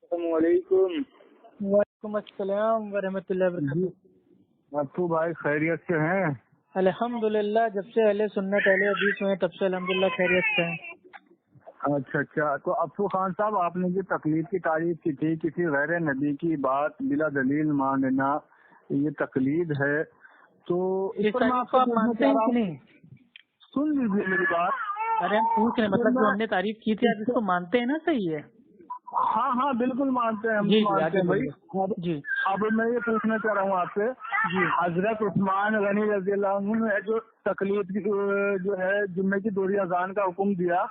अस्सलामुअलैकुम। वालेकुम अस्सलाम वरहमतुल्लाहि वबरकातुहू। अप्पू भाई खैरियत से हैं? अल्हम्दुलिल्लाह, जब से अहले सुन्नत अहले हदीस में तब से अल्हम्दुलिल्लाह खैरियत से हैं। अच्छा, तो अप्पू खान साहब, आपने जो तकलीद की तारीफ की थी, किसी गैर नबी की बात बिला दलील मानना ये तकलीद है, तो इस पर मैं आपको मानते हैं कि नहीं? सुन लीजिए मेरी बात। अरे हम पूछ रहे, मतलब जो हमने तारीफ की थी आप इसको मानते हैं ना? सही है। हाँ बिल्कुल मानते हैं, हम जी मानते हैं भाई जी। अब मैं ये पूछना चाह रहा हूँ आपसे जी, हजरत उस्मान गनी रज़ी अल्लाह अन्हु ने जो तकलीद की जो है जुम्मे की दोहरी अजान का हुक्म दिया,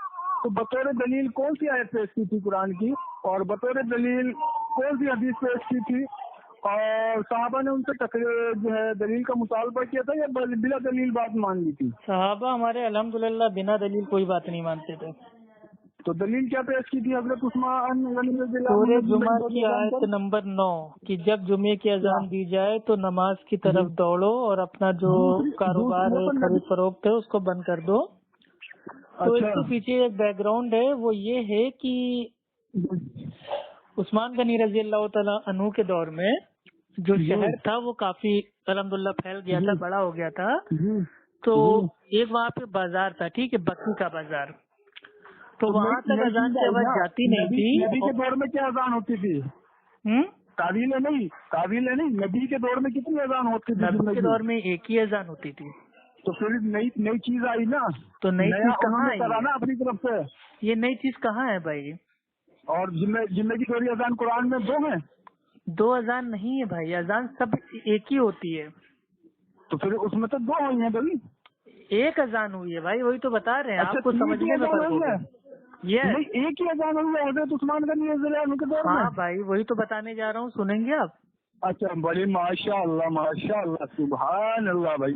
तो बतौर दलील कौन सी आयत पेश की थी कुरान की, और बतौर दलील कौन सी हदीस पेश की थी, और साहबा ने उनसे जो है दलील का मुतालबा किया था या बिला दलील बात मान ली थी? साहबा हमारे अल्हम्दुलिल्लाह बिना दलील कोई बात नहीं मानते थे। तो दलील क्या पेश की थी हजरत उस्मान गनी रज़ी अल्लाह सूरह अन्हु जुमा की आयत नंबर 9 कि जब जुमे की अजान दी जाए तो नमाज की तरफ दौड़ो और अपना जो कारोबार है, खरीद फरोख्त है, उसको बंद कर दो। तो इसके पीछे एक बैकग्राउंड है, वो ये है कि उस्मान गनी रज़ी अल्लाह तआला अन्हु के दौर में जो शहर था वो काफी अल्हम्दुलिल्लाह फैल गया था, बड़ा हो गया था। तो एक वहाँ पे बाजार था, ठीक है, बकरी का बाजार। तो वहाँ तक अजान की आवाज जाती नहीं थी। नबी के दौर में क्या अजान होती थी? तावीलें नहीं, नबी के दौर में कितनी अजान होती थी? नबी के दौर में एक ही अजान होती थी। तो फिर नई चीज आई ना, तो नई चीज कहाँ आई ना अपनी तरफ से? ये नई चीज कहाँ है भाई? और जुम्मे की दोहरी अजान कुरान में 2 हैं। 2 अजान नहीं है भाई, अजान सब एक ही होती है। तो फिर उसमें तो 2 हुई हैं भाई। एक अजान हुई है भाई, वही तो बता रहे हैं। अच्छा, आपको समझने में फर्क होगा। ये एक ही अजान हुई है हज़रत उस्मान गनी रज़ी अल्लाह अन्हु के दौर में। हाँ भाई, वही तो बताने जा रहा हूँ, सुनेंगे आप? अच्छा, बड़ी माशाअल्लाह सुभान अल्लाह भाई,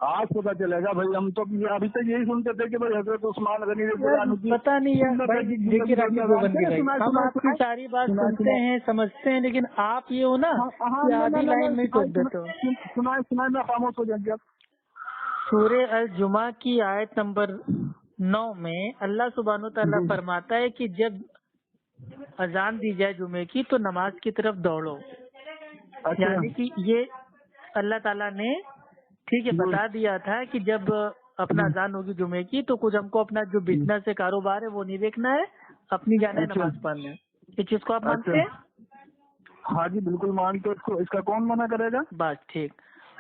आज पता चलेगा भाई। हम तो अभी तक यही सुनते थे कि भाई हजरत उस्मान गनी रज़ी अल्लाह अन्हु की पता नहीं यार भाई, देखिए हम आपकी सारी बात सुनते हैं, समझते हैं, लेकिन आप ये हो ना कि आधी लाइन में टोक देते हो। सुनाए मैं खामोश हो जाएंगे। सूरह अल जुमा की आयत नंबर 9 में अल्लाह सुब्हानो तआला फरमाता है कि जब अजान दी जाए जुमे की तो नमाज की तरफ दौड़ो। यानी कि ये अल्लाह ताला ने ठीक है बता दिया था कि जब अपना अजान होगी जुमे की तो कुछ हमको अपना जो बिजनेस है, कारोबार है, वो नहीं देखना है, अपनी जाना है नमाज पढ़ना है। इस चीज को आप मानते हैं? हाँ जी बिल्कुल मानते। इसका कौन मना करेगा? बस ठीक।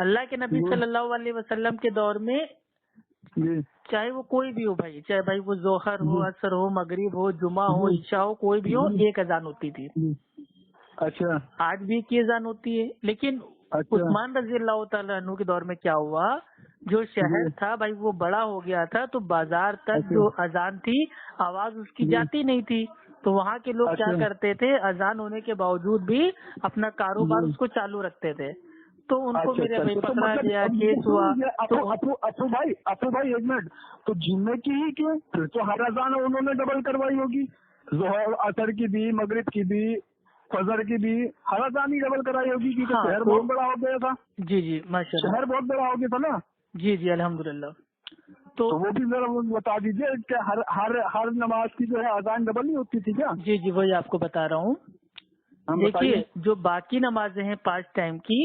अल्लाह के नबी सल्लल्लाहु अलैहि वसल्लम के दौर में चाहे वो कोई भी हो भाई, चाहे भाई वो जोहर हो, असर हो, मगरिब हो, जुमा हो, इशा हो, कोई भी हो, एक अजान होती थी। अच्छा, आज भी एक अजान होती है। लेकिन उस्मान रज़ी अल्लाह तआला अन्हु के दौर में क्या हुआ, जो शहर था भाई वो बड़ा हो गया था, तो बाजार तक जो अजान थी आवाज उसकी जाती नहीं थी। तो वहाँ के लोग क्या करते थे, अजान होने के बावजूद भी अपना कारोबार उसको चालू रखते थे। तो उनको मेरे भाई पकड़ा गया, केस हुआ। तो अप्पू भाई एक मिनट, तो जुम्मे की ही क्यों? फिर तो हर अजान उन्होंने डबल करवाई होगी, जोहर असर की भी, मगरिब की भी, फजर की भी, हर अजान ही डबल कराई होगी क्योंकि शहर बहुत बड़ा हो गया था। जी माशाल्लाह, शहर बहुत बड़ा हो गया था ना। जी अल्हम्दुलिल्लाह। तो वो भी जरा बता दीजिए कि हर नमाज की जो है अजान डबल नहीं होती थी क्या? जी वही आपको बता रहा हूँ। देखिए, जो बाकी नमाजें हैं 5 टाइम की,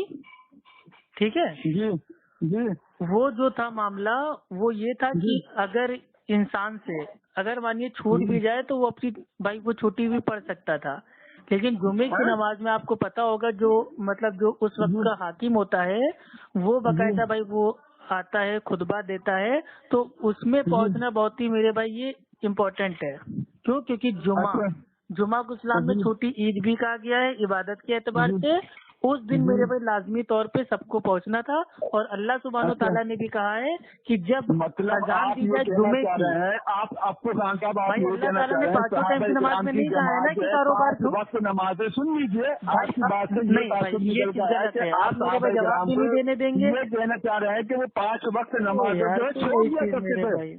ठीक है जी, वो जो था मामला वो ये था कि अगर इंसान से अगर मानिए छूट भी जाए तो वो अपनी भाई वो छुट्टी भी पढ़ सकता था। लेकिन जुमे की नमाज में आपको पता होगा जो मतलब जो उस वक्त का हाकिम होता है वो बकायदा भाई वो आता है, खुतबा देता है, तो उसमें पहुंचना बहुत ही मेरे भाई ये इम्पोर्टेंट है। क्यों? क्योंकि जुमा को इस्लाम में छोटी ईद भी कहा गया है इबादत के एतबार से। उस दिन मेरे भाई लाजमी तौर पे सबको पहुंचना था, और अल्लाह सुब्हानो तआला ने भी कहा है कि जब अजान दी जाए जुमे की, आप आपको भाई अल्लाह ताला ने 5 टाइम की नमाज में नहीं कहा है ना कि कारोबार वक्त नमाजें सुन लीजिए। आपकी बात से नहीं भाई ये चीज गलत है, आप मेरे भाई जवाब भी नहीं देने देंगे। ये कहना चाह रहे हैं कि वो 5 वक्त नमाज छोड़ दिया करते थे,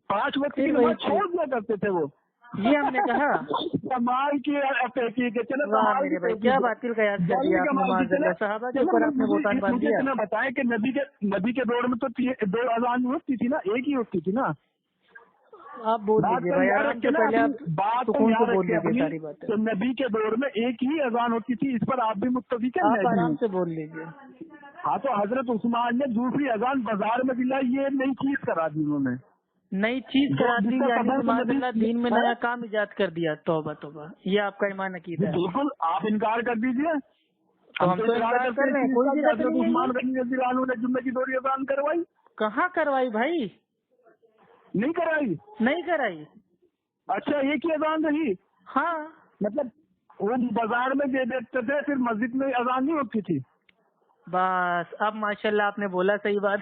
5 वक्त की नमाज छोड़ दिया करते थे वो। ये हमने कहा कमाल की चलो मेरे भाई, क्या बातिल का याद कर दिया आपने माज़अल्लाह, सहाबा के ऊपर आपने बोतान बांध दिया। मुझे बताएं कि नबी के दौर में तो 2 अजान होती थी ना, एक ही होती थी ना? आप बोल दीजिए भाई, आराम से पहले आप सुकून से बोल लीजिए सारी बातें। तो नबी के दौर में एक ही अजान होती थी, इस पर आप भी मुत्तफिक हैं? आप आराम से बोल लीजिए। हाँ, तो हजरत उस्मान ने दूसरी अजान बाजार में दिलाई, ये नई चीज करा दी उन्होंने, नई चीज करा दी, यानी माशाल्लाह दीन में नया काम इजाद कर दिया। तौबा तौबा, ये आपका ईमान अकीदा है। बिल्कुल, आप इनकार कर दीजिए। तो हम तो इनकार कर रहे हैं, कोई दिक्कत नहीं है। उस्मान गनी रज़ियल्लाहु अन्हु ने जुम्मे की दोहरी अजान करवाई? कहाँ करवाई भाई? नहीं कराई? नहीं कराई। अच्छा, एक ही अजान रही? हाँ, मतलब वो बाजार में दे देते थे, फिर मस्जिद में अजान नहीं होती थी? बस अब माशाल्लाह आपने बोला सही बात।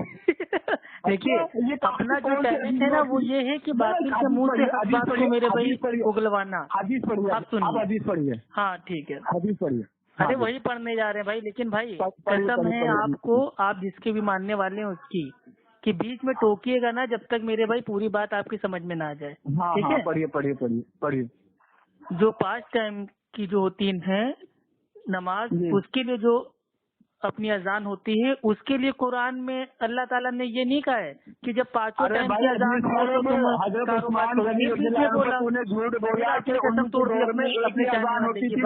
देखिए, अपना जो टैलेंट है ना वो ये है कि बातिल के मुंह से हक बात को मेरे भाई उगलवाना। हदीस पढ़िए, आप सुनिए, हदीस पढ़िए। हाँ ठीक है, हदीस पढ़िए। अरे वही पढ़ने जा रहे हैं भाई। लेकिन भाई कसम है आपको, आप जिसके भी मानने वाले हैं उसकी, कि बीच में टोकिएगा ना जब तक मेरे भाई पूरी बात आपकी समझ में ना आ जाए। ठीक है, पढ़िए पढ़िए पढ़िए पढ़िए। जो 5 टाइम की जो होती है नमाज, उसके लिए जो अपनी अजान होती है, उसके लिए कुरान में अल्लाह ताला ने ये नहीं कहा है कि जब 5 टाइम की अजान हो तो तुम कारोबार करो। ये बीच में बोला, झूठ बोला कि कसम तोड़ दी अपने अजान होती थी,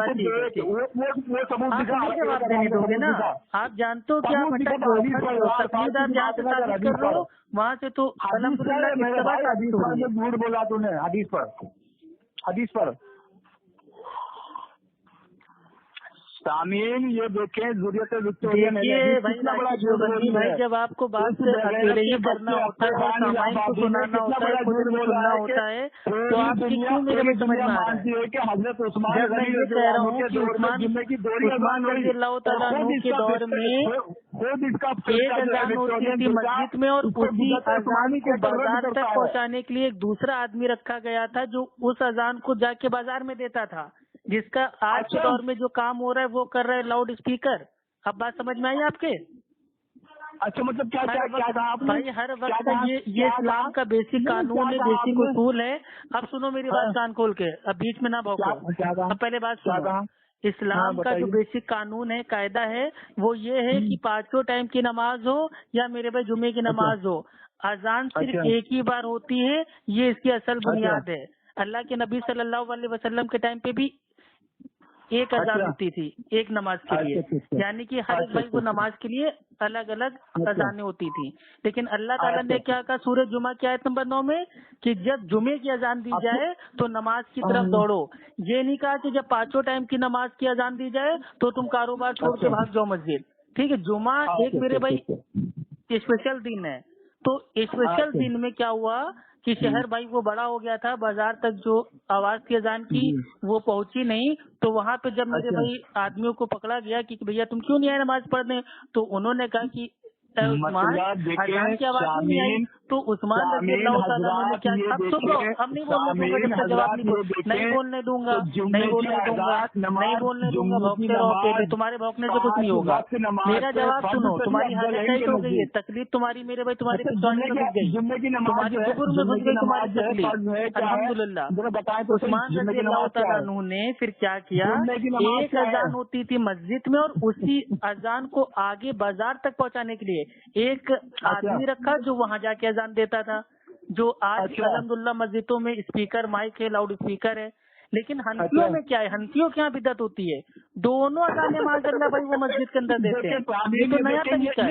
वो सबूत जवाब देने दोगे ना। आप जानते हो कि आप तकलीद आप जहाँ से साबित कर रहे हो वहाँ से तो अल्हम्दुलिल्लाह झूठ बोला तूने। हदीस पर सामीन, ये देखें जुर्रियत विक्टोरिया ने भाई जब आपको बात से अकेले ही करना होता है और सामाइन को सुनाना होता है, खुद भी सुनना होता है, तो आप क्यों मेरे में समझ में आ रहा है? कि हजरत उस्मान जब मैं ये कह रहा हूँ कि उस्मान रज़ियल्लाहु तआला अन्हु के दौर में एक अजान होती थी मस्जिद में, और उसी अजान को बाजार तक पहुँचाने के लिए एक दूसरा आदमी रखा गया था जो उस अजान को जाके बाजार में देता था, जिसका आज के दौर में जो काम हो रहा है वो कर रहे हैं लाउड स्पीकर। अब बात समझ में आई आपके? अच्छा, मतलब क्या कहा आपने भाई? हर वक्त ये इस्लाम का बेसिक कानून है, बेसिक उसूल है। अब सुनो मेरी बात कान खोल के, अब बीच में ना भौंको। अब पहले बात सुनो, इस्लाम का जो बेसिक कानून है, कायदा है, वो ये है कि 5 टाइम की नमाज हो या मेरे भाई जुमे की नमाज हो, अजान सिर्फ एक ही बार होती है। ये इसकी असल बुनियाद है। अल्लाह के नबी सल्लल्लाहु अलैहि वसल्लम के टाइम पे भी एक अजान होती थी एक नमाज के लिए, यानी कि हर एक भाई को नमाज के लिए अलग अलग अजानें होती थी। लेकिन अल्लाह ताला ने क्या कहा सूरह जुमा की आयत नंबर 9 में कि जब जुमे की अजान दी जाए तो नमाज की तरफ दौड़ो। ये नहीं कहा कि जब 5 टाइम की नमाज की अजान दी जाए तो तुम कारोबार छोड़ के भाग जाओ मस्जिद। ठीक है, जुमा एक मेरे भाई स्पेशल दिन है। तो स्पेशल दिन में क्या हुआ कि शहर भाई वो बड़ा हो गया था, बाजार तक जो आवाज थी अजान की वो पहुंची नहीं। तो वहाँ पे जब मेरे भाई आदमियों को पकड़ा गया कि भैया तुम क्यों नहीं आए नमाज पढ़ने, तो उन्होंने कहा कि उस्मान अजान की आवाज नहीं आई। तो उस्मान रज़ियल्लाहु ताला अन्हु ने क्या, अब सुन लो, अब नहीं बोलने दूंगा जब तक जवाब नहीं बोलने दूंगा, नहीं बोलने दूंगा, नहीं बोलने दूंगा। भौंकते रहो पहले, तुम्हारे भौंकने से कुछ नहीं होगा। मेरा जवाब सुनो, तुम्हारी हालत टाइट हो गई है, तकलीफ तुम्हारी मेरे भाई तुम्हारी पिछवाड़े में घुस गई, तुम्हारी बुजुर्ग में घुस गई तुम्हारी तकलीफ। अल्हम्दुलिल्लाह उस्मान रज़ियल्लाहु ताला अन्हु ने फिर क्या किया, एक अजान होती थी मस्जिद में और उसी अजान को आगे बाजार तक पहुँचाने के लिए एक आदमी रखा जो वहाँ जाके अजान देता था। जो आज अल्हम्दुलिल्लाह मस्जिदों में स्पीकर माइक है, लाउड स्पीकर है। लेकिन हनफियों में क्या है, हनफियों के यहाँ बिदअत होती है, दोनों अजान माशाअल्लाह भाई वो मस्जिद के अंदर देते हैं। ये तो नया तरीका है,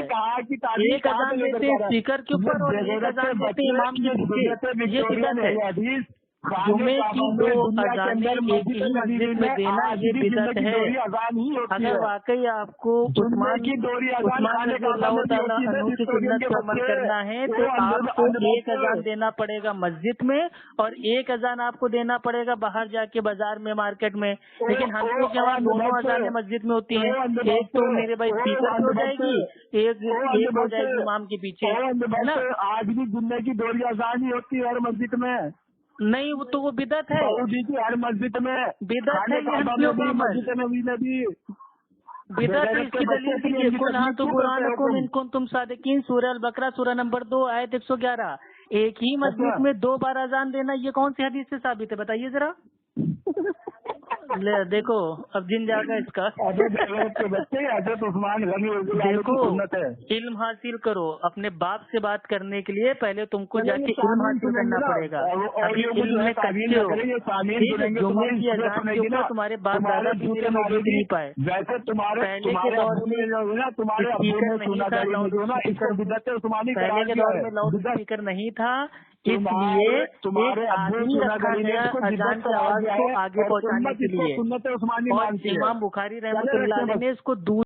एक अजान देते हैं स्पीकर के ऊपर और एक अजान देते हैं इमाम के पीछे, ये बिदअत है। जुमे की 2 अजानें एक ही मस्जिद में देना ये बिदअत है। अगर वाकई आपको उस्मान रज़ियल्लाहु ताला अन्हु की सुन्नत पर अमल करना है तो आपको एक अजान देना पड़ेगा मस्जिद में और एक अजान आपको देना पड़ेगा बाहर जाके बाजार में, मार्केट में। लेकिन हमको क्या वहाँ दोनों अजानें मस्जिद में होती हैं, एक तो मेरे भाई स्पीकर हो जाएगी, एक हो जाएगी इमाम के पीछे, है ना। आज भी जुम्मे की 2 अजान ही होती है हर मस्जिद में। नहीं, वो तो वो बिदअत है, हर मस्जिद में बिदअत है। बिदअत है, इसकी दलील देखिए, कुल हाँ तो कुरानकुम इन कुंतुम सादिकीन, सूरह अल-बकरा सूरह नंबर 2 आयत 111। एक ही मस्जिद में 2 बार अजान देना ये कौन सी हदीस से साबित है, बताइए जरा। देखो अब जिन जाएगा इसका। के बच्चे हजरत उस्मान गनी देखो सुन्नत है। इल्म हासिल करो, अपने बाप से बात करने के लिए पहले तुमको जाके इल्म हासिल करना पड़ेगा। अभी इल्म में कच्चे हो, जुम्मे की अजान के ऊपर तुम्हारे बाप दादा भी तेरे को देख नहीं पाए। वैसे तुम्हारे पहले के दौर में स्पीकर नहीं था, पहले के दौर में लाउड स्पीकर नहीं था, इसलिए एक आदमी रखा गया अजान की आवाज को आगे पहुंचाने के लिए। और इमाम बुखारी रहमतुल्लाह अलैह ने इसको दूर